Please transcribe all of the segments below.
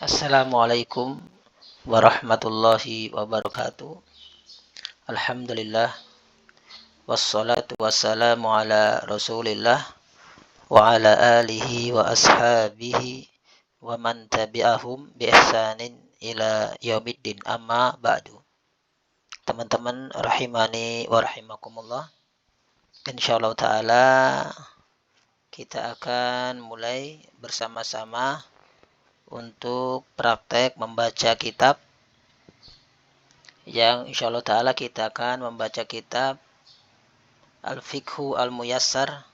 Assalamualaikum warahmatullahi wabarakatuh. Alhamdulillah wassalatu wassalamu ala Rasulillah wa ala alihi wa ashabihi wa man tabi'ahum bi ihsanin ila yaumiddin amma ba'du. Teman-teman rahimani wa rahimakumullah. Insyaallah taala kita akan mulai bersama-sama untuk praktek membaca kitab yang insyaallah ta'ala kita akan membaca kitab Al-Fiqhu Al-Muyassar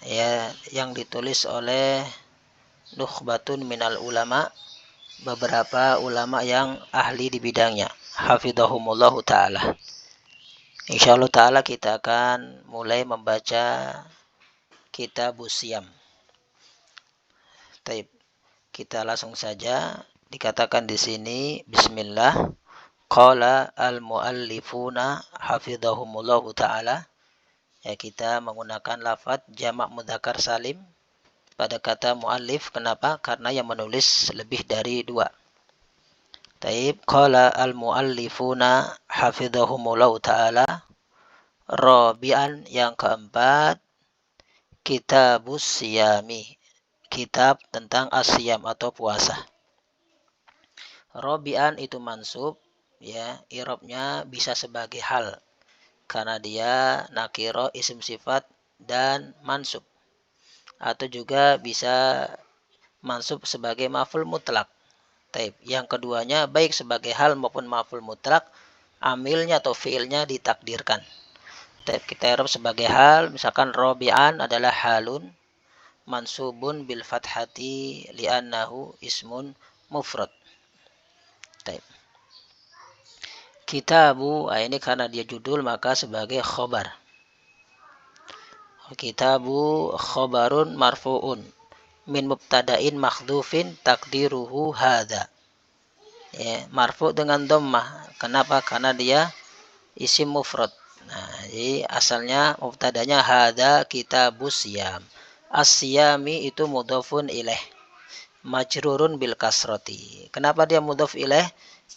ya, yang ditulis oleh Nukhbatun Minal Ulama, beberapa ulama yang ahli di bidangnya, hafidhahumullahu ta'ala. Insyaallah ta'ala kita akan mulai membaca kitab Siyam. Taib. Kita langsung saja, dikatakan di sini bismillah. Qala al-muallifuna hafidhahumullahu ta'ala. Ya, kita menggunakan lafaz jamak mudzakkar salim pada kata muallif. Kenapa? Karena yang menulis lebih dari dua. Taib. Qala al-muallifuna hafidhahumullahu ta'ala. Rabi'an, yang keempat, kitabus siyami, kitab tentang asyam atau puasa. Rabi'an itu mansub, ya, i'rabnya bisa sebagai hal karena dia nakiro, isim sifat dan mansub, atau juga bisa mansub sebagai maf'ul mutlak. Taib. Yang keduanya baik sebagai hal maupun maf'ul mutlak, amilnya atau fiilnya ditakdirkan. Taib. Kita i'rab sebagai hal, misalkan rabi'an adalah halun mansubun bil fathati li'annahu ismun mufrad. Taib. Kitabu, ini karena dia judul maka sebagai khobar. Kitabu khobarun marfu'un min mubtada'in makhdhufin takdiruhu hadha. Ya, marfu' dengan dhammah. Kenapa? Karena dia isim mufrad. Nah, jadi asalnya mubtadanya hadha kitabus siyam. As-siyami itu mudhafun ilaih, majrurun bil kasrati. Kenapa dia mudhaf ilaih?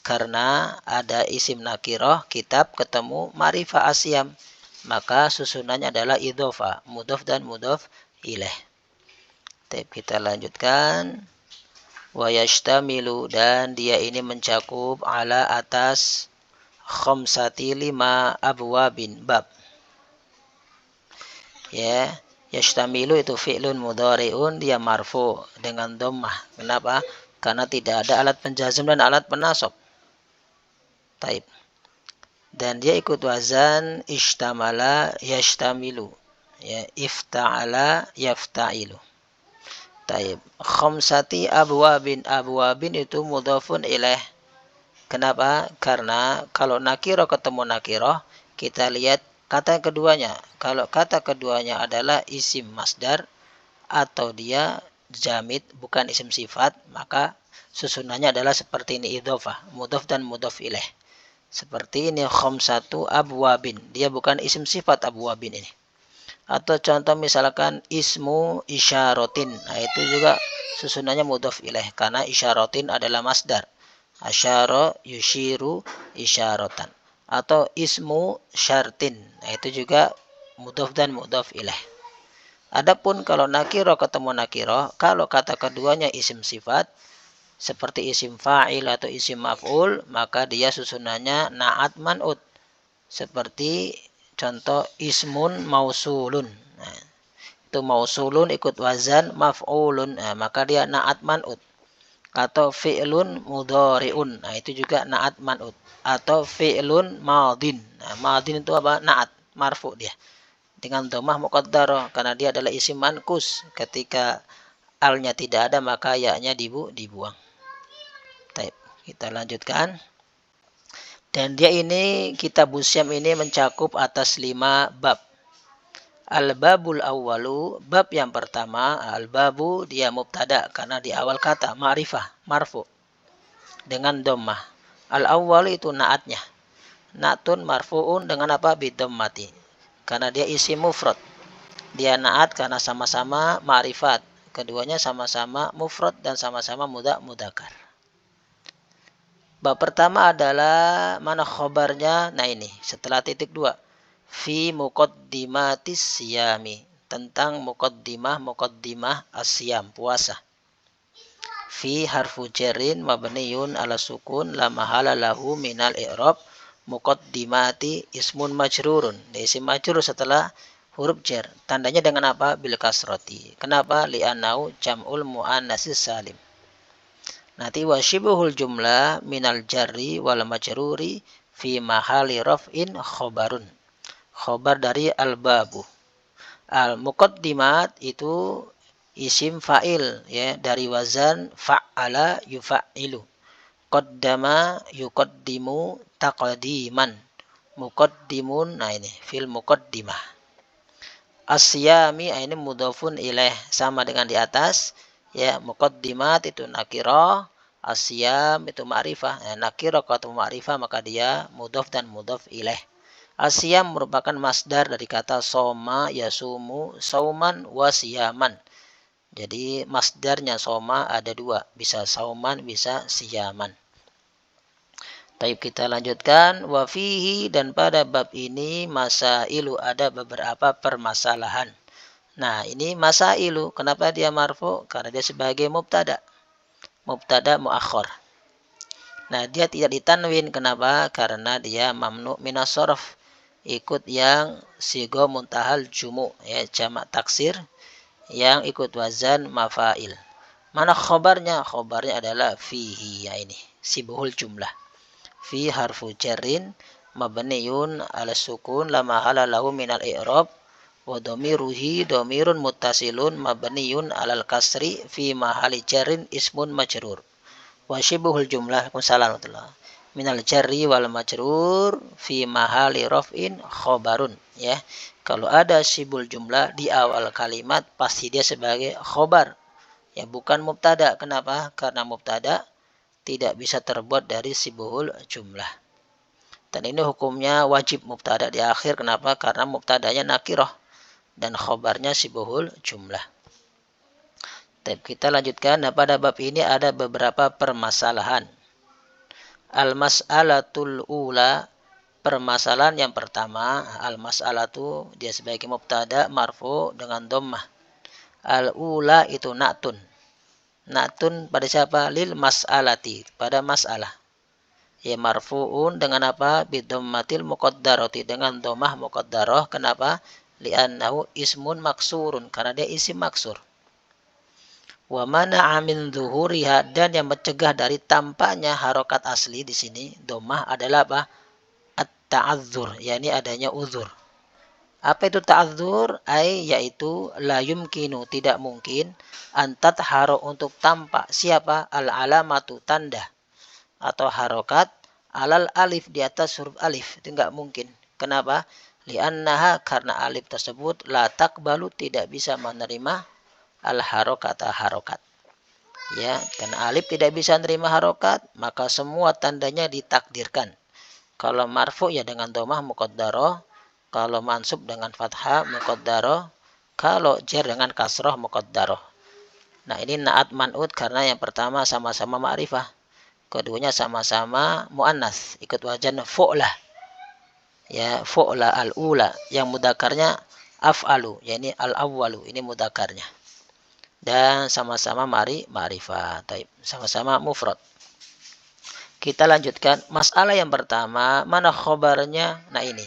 Karena ada isim nakirah, kitab ketemu ma'rifah asyam, maka susunannya adalah idhofa, mudhaf dan mudhaf ilaih. Kita lanjutkan. Wa yashtamilu, dan dia ini mencakup ala atas khamsati 5 abwabin bab. Ya, yashtamilu itu fi'lun mudhari'un, dia marfu dengan dhammah. Kenapa? Karena tidak ada alat penjazm dan alat penasab. Taib. Dan dia ikut wazan ishtamala yashtamilu, ya, ifta'ala yafta'ilu. Taib. Khamsati abwabin, abwabin itu mudhafun ilaih. Kenapa? Karena kalau nakirah ketemu nakirah, kita lihat kata keduanya. Kalau kata keduanya adalah isim masdar atau dia jamid bukan isim sifat, maka susunannya adalah seperti ini, idhofah, mudhaf dan mudhaf ilaih. Seperti ini, khamsatu abwabin, dia bukan isim sifat abwabin ini. Atau contoh misalkan ismu isyaratin, nah itu juga susunannya mudhaf ilaih karena isyaratin adalah masdar. Asyara yushiru isyaratan. Atau ismu syartin, nah itu juga mudhaf dan mudhaf ilaih. Adapun kalau nakirah ketemu nakirah, kalau kata keduanya isim sifat seperti isim fa'il atau isim maf'ul, maka dia susunannya na'at man'ut. Seperti contoh ismun mausulun. Nah, itu mausulun ikut wazan maf'ulun, nah, maka dia na'at man'ut. Atau fi'lun mudhari'un, nah itu juga na'at man'ut. Atau fi'lun madin, nah madin itu apa? Na'at, marfu dia dengan dhammah muqaddarah karena dia adalah isim mankus. Ketika alnya tidak ada maka ya-nya dibuang. Taib. Kita lanjutkan. Dan dia ini, kitab Siyam ini mencakup atas 5 bab. Al-babul awwalu, bab yang pertama, al-babu dia mubtada karena di awal kata ma'rifah, marfu dengan dhammah. Al-awwal itu naatnya. Na'tun marfu'un dengan apa? Bidhammati. Karena dia isim mufrad. Dia naat karena sama-sama ma'rifat. keduanya sama-sama mufrad dan sama-sama mudzakkar. Bab pertama adalah mana khobarnya. Nah ini setelah titik 2. Fi muqaddimatis siyami, tentang muqaddimah asyam, puasa. Fi harfu jarrin mabniyun ala sukun la mahala lahu minal i'rab. Muqaddimati ismun majrurun. Isim majrur setelah huruf jar. Tandanya dengan apa? Bil kasrati. Kenapa? Li'annau jam'ul mu'annatsis salim. Nanti wasyibuhul jumlah minal jarri wal majruri fi mahali raf'in khobarun. Khobar dari al-babu. Al-muqaddimat itu isim fa'il ya, dari wazan fa'ala yufa''ilu. Qaddama yuqaddimu taqdiman. Muqaddimun, nah ini fil muqaddimah. Asyami ini mudhafun ilaih, sama dengan di atas ya. Muqaddimat itu nakirah, asyam itu ma'rifah. Nakirah atau ma'rifah maka dia mudhaf dan mudhaf ilaih. Asyam merupakan masdar dari kata soma yasumu sauman wa siyaman. Jadi masdarnya soma ada dua, bisa sauman bisa siyaman. Taib, kita lanjutkan. Wa fihi, dan pada bab ini masailu, ada beberapa permasalahan. Nah ini masailu, kenapa dia marfu? Karena dia sebagai mubtada muakhir. Nah dia tidak ditanwin, kenapa? Karena dia mamnu minas shorf, ikut yang sigo muntahal jumu ya, jamak taksir yang ikut wazan mafail. Mana khobarnya? Khobarnya adalah fihi, ya ini sibuhul jumlah. Fi harfu jarrin mabniyun ala sukun la mahala lahu minal i'rab wa dhamiruhi dhamirun muttasilun mabniyun alal kasri fi mahali jarrin ismun majrur. Wa shibuhul jumlah minal jarri wal majrur fi mahali raf'in khobarun ya. Kalau ada sibul jumlah di awal kalimat pasti dia sebagai khobar ya, bukan mubtada. Kenapa? Karena mubtada tidak bisa terbuat dari sibuhul jumlah. Dan ini hukumnya wajib mubtada di akhir. Kenapa? Karena mubtadanya nakirah dan khobarnya sibuhul jumlah. Kita lanjutkan. Nah, pada bab ini ada beberapa permasalahan. Al-mas'alatul ula, permasalahan yang pertama. Al-mas'alatu dia sebagai mubtada marfu dengan dhammah. Al-ula itu na'tun. Na'tun pada siapa? Lil mas'alati, pada masalah. Ya marfu'un dengan apa? Bidhammatil muqaddarati, dengan dhammah muqaddarah. Kenapa? Li'annahu ismun maksurun, karena dia isim maksur. Wa mana'a min zuhuriha, dan yang mencegah dari tampaknya harokat asli di sini dhammah adalah apa? At-ta'adzur, yakni adanya uzur. Apa itu ta'adzur? Yaitu la yumkinu, tidak mungkin, antat haro, untuk tampak siapa? Al-alamatu, tanda atau harokat, alal alif, di atas huruf alif, itu enggak mungkin. Kenapa? Li'annaha, karena alif tersebut la taqbalu, tidak bisa menerima al-harokata, harokat ya. Karena alif tidak bisa menerima harokat, maka semua tandanya ditakdirkan. Kalau marfu ya dengan dhammah muqaddarah, kalau mansub dengan fathah muqaddarah, kalau jar dengan kasrah muqaddarah. Nah ini na'at man'ud karena yang pertama sama-sama ma'rifah, keduanya sama-sama mu'annas, ikut wajan fu'lah ya, fu'lah al-ula, yang mudzakarnya af'alu, yakni al-awwalu, ini mudzakarnya, dan sama-sama ma'rifah, sama-sama mufrad. Kita lanjutkan. Masalah yang pertama, mana khobarnya? Nah ini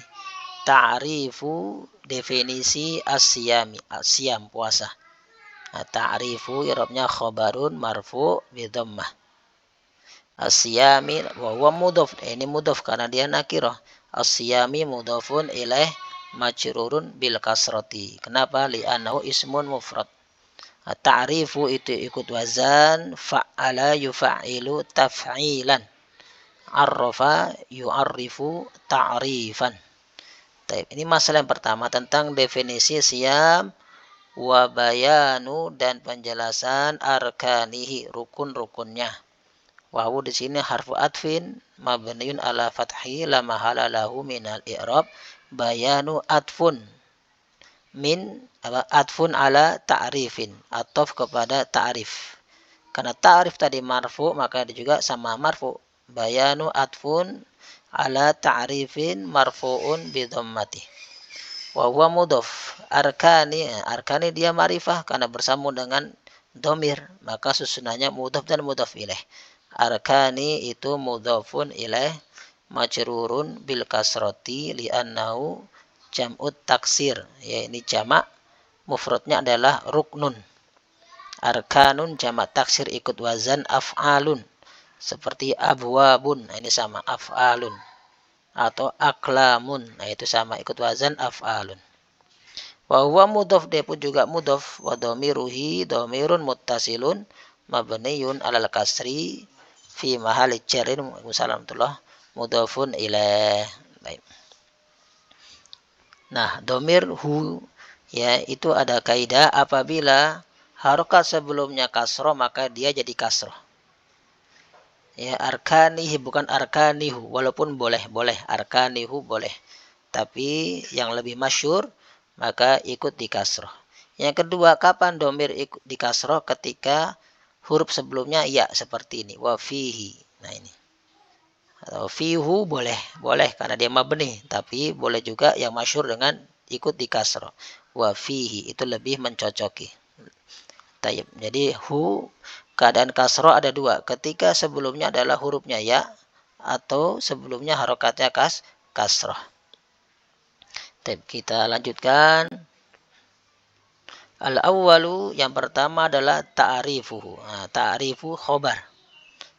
ta'rifu, definisi asyami, asyam, puasa. Nah, ta'rifu i'rabnya khobarun marfu bi dhammah. Asyami wa huwa mudhaf, ini mudhaf karena dia nakirah. Asyami mudhafun ilaih majrurun bil kasrati. Kenapa? Li'annahu ismun mufrad. Ta'rifu itu ikut wazan fa'ala yufa''ilu taf'ilan. Arrafa yu'arrifu ta'rifan. Ini masalah yang pertama tentang definisi siyam wa bayanu, dan penjelasan arkanihi, rukun-rukunnya. Wawu di sini harfu atfin mabniun ala fathi la mahala lahu minal i'rab. Bayanu atfun min atfun ala ta'rifin, atof kepada ta'rif. Karena ta'rif tadi marfu, maka dia juga sama marfu. Bayanu atfun ala ta'rifin marfu'un bidhammati. Wa huwa mudhaf. Arkani dia ma'rifah karena bersambung dengan domir, maka susunannya mudhaf dan mudhaf ilaih. Arkani itu mudhafun ilaih majrurun bil kasrati li'annahu jam'ut taksir. Ya, ini jamak, mufradnya adalah ruknun. Arkanun jamak taksir ikut wazan af'alun. Seperti abwabun, nah ini sama af'alun. Atau aklamun, nah itu sama ikut wazan af'alun. Wa huwa mudhaf, dia pun juga mudhaf. Wa dhamiruhi dhamirun muttasilun mabniyun alal kasri fi mahali jarrin musallamtullah mudhafun ilaih. Baik. Nah, dhamir hu ya itu ada kaidah apabila harokat sebelumnya kasroh maka dia jadi kasroh. Ya, arkanihi bukan arkanihu, walaupun boleh arkanihu boleh. Tapi yang lebih masyhur maka ikut di kasroh. Yang kedua, kapan domir ikut di kasroh? Ketika huruf sebelumnya ya seperti ini, wa fihi. Nah ini. Atau fihu boleh karena dia mabni, tapi boleh juga yang masyhur dengan ikut di kasroh. Wa fihi itu lebih mencocoki. Tayyib. Jadi hu keadaan kasroh ada dua, ketika sebelumnya adalah hurufnya ya atau sebelumnya harokatnya kasroh. Tayyib. Kita lanjutkan. Al-awwalu yang pertama adalah ta'rifuhu. Nah, ta'rifu khobar.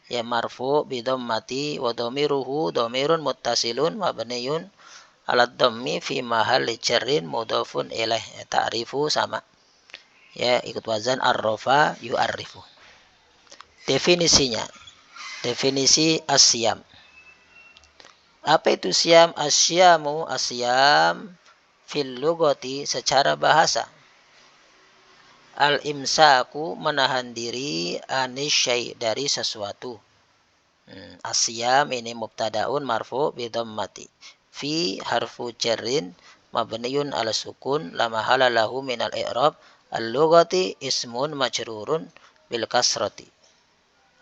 Ya marfu bi dhammati wa dhamiruhu dhamirun muttasilun mabniyun ala dhammi fi mahalli jarrin mudhafun ilaih. Ya, ta'rifu sama. Ya ikut wazan arrafa yu'arrifu. Definisinya. Definisi asyam. Apa itu siam? Asyam fil lugati secara bahasa. Al-imsaku menahan diri anisyai dari sesuatu. Asyam ini mubtadaun marfu bi dhammati. Fi harfu jarrin mabniyun ala sukun la mahala lahu min al-i'rab. Al-lughati ismun majrurun bil kasrati.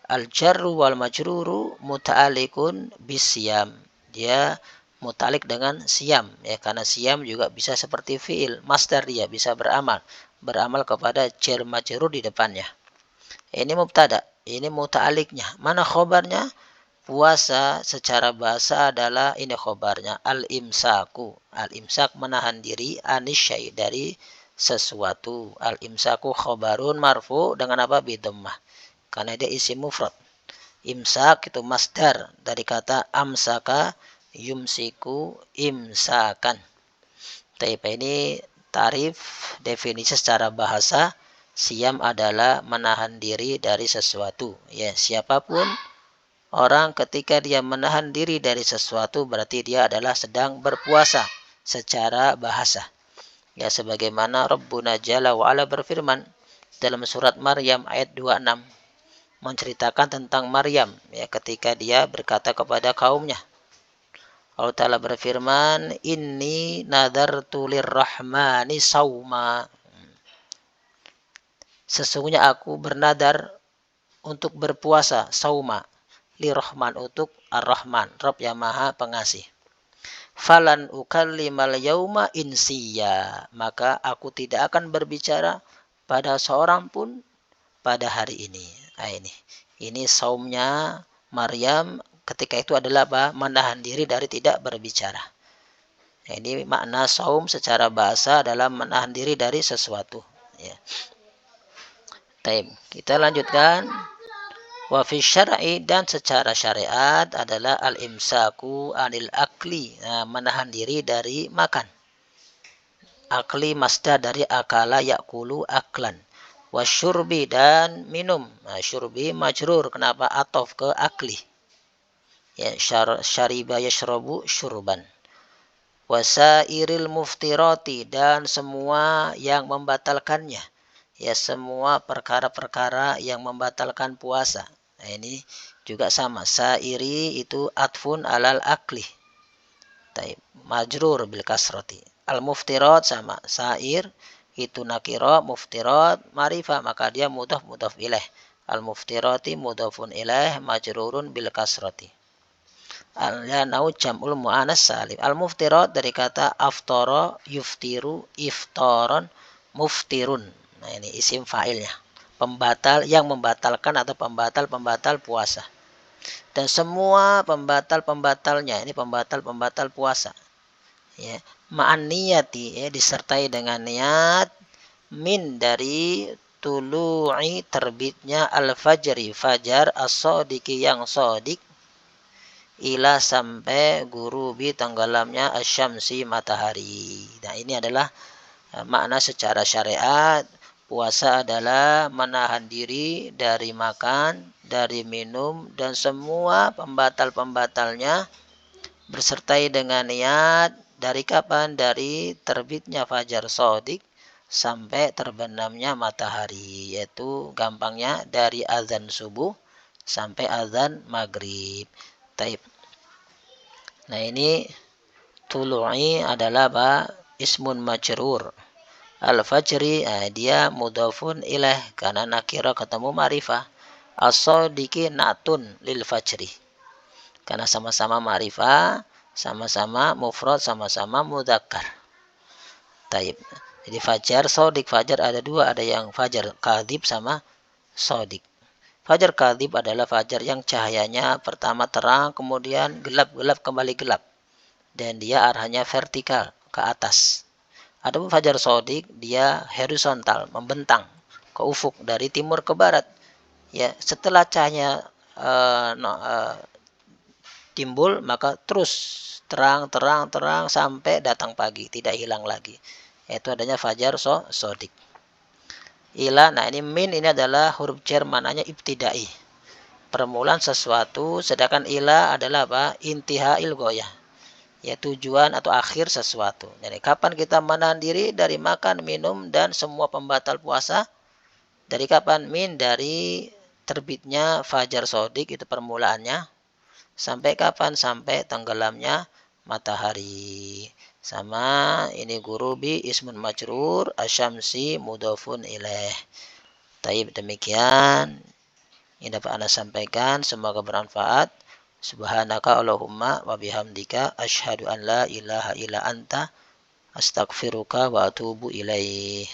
Al-jarru wal majruru muta'alliqun bisyam. Dia muta'alliq dengan siam ya, karena siam juga bisa seperti fiil, masdar, dia bisa beramal kepada jar majrur di depannya. Ini mubtada, ini muta'alliqnya. Mana khobarnya? Puasa secara bahasa adalah ini khobarnya al-imsaku. Al-imsak menahan diri anisyai dari sesuatu. Al-imsaku khobarun marfu dengan apa? Bidammah. Karena dia isim mufrad. Imsak itu masdar dari kata amsaka yumsiku imsakan. Tapi ini tarif definisi secara bahasa. Siam adalah menahan diri dari sesuatu. Ya, siapapun orang ketika dia menahan diri dari sesuatu berarti dia adalah sedang berpuasa secara bahasa. Ya, sebagaimana Rabbuna Jalla wa Ala berfirman dalam surat Maryam ayat 26 menceritakan tentang Maryam ya, ketika dia berkata kepada kaumnya. Allah Ta'ala berfirman, inni nadartu lirrahmani sauma. Sesungguhnya aku bernadar untuk berpuasa, sauma, lirrahman untuk ar-Rahman, Rabb yang Maha Pengasih. Falan ukallimal yauma insiya, maka aku tidak akan berbicara pada seorang pun pada hari ini. Nah, ini saumnya Maryam ketika itu adalah apa? Menahan diri dari tidak berbicara. Nah, ini makna saum secara bahasa adalah menahan diri dari sesuatu. Ya. Kita lanjutkan. Wa fi syar'i, dan secara syariat adalah al-imsaku anil akli. Nah, menahan diri dari makan. Akli masdar dari akala yakulu aklan. Wasyurbi, dan minum. Nah, syurbi majrur, kenapa? Atof ke akli. Ya, syariba yashrabu syurban. Wasairil muftirati, dan semua yang membatalkannya. Ya, semua perkara-perkara yang membatalkan puasa. Nah, ini juga sama. Sairi itu atfun alal akli. Majrur bil kasrati. Al-muftirat sama sair itu nakiro, muftirat ma'rifah, maka dia mudhaf ilaih. Al-muftirati mudhafun ilaih majrurun bil kasrati. Al-yanau jam'ul mu'anas salim. Al-muftirat dari kata aftara yuftiru iftaron muftirun. Nah, ini isim fa'ilnya. Pembatal yang membatalkan atau pembatal puasa. Dan semua pembatalnya ini pembatal puasa. Ya, ma'an niyati, ya, disertai dengan niat, min dari tulu'i terbitnya al-fajri fajar as-sadiqi yang sodik, ila sampai gurubi tenggelamnya asyamsi matahari. Nah, ini adalah makna secara syariat. Puasa adalah menahan diri dari makan, dari minum, dan semua pembatalnya bersertai dengan niat. Dari kapan? Dari terbitnya fajar sodik sampai terbenamnya matahari. Yaitu gampangnya dari azan subuh sampai azan maghrib. Taib. Nah, ini tulu'i adalah apa? Ismun majrur. Al-fajri, dia mudhafun ilaih karena nakira ketemu ma'rifah. As-sadiqi natun lil fajri. Karena sama-sama ma'rifah, sama-sama mufrad, sama-sama mudzakkar. Taib. Jadi fajar, sodik, fajar ada dua, ada yang fajar kadhib sama sodik. Fajar kadhib adalah fajar yang cahayanya pertama terang, kemudian gelap kembali gelap. Dan dia arahnya vertikal ke atas. Adapun fajar sodik, dia horizontal, membentang ke ufuk dari timur ke barat. Ya, setelah cahaya timbul, maka terus terang sampai datang pagi, tidak hilang lagi. Yaitu adanya fajar sodik. Ila, nah ini min ini adalah huruf jar, mananya ibtidai, permulaan sesuatu, sedangkan ila adalah apa? Intihail goyah, ya tujuan atau akhir sesuatu. Jadi kapan kita menahan diri dari makan, minum, dan semua pembatal puasa? Dari kapan? Min dari terbitnya fajar sodik, itu permulaannya. Sampai kapan? Sampai tenggelamnya matahari. Sama ini gurubi ismun majrur, asyamsi mudhafun ilaih. Taib, demikian ini dapat Anda sampaikan, semoga bermanfaat. Subhanaka Allahumma wa bihamdika asyhadu an la ilaha illa anta astaghfiruka wa atubu ilaih.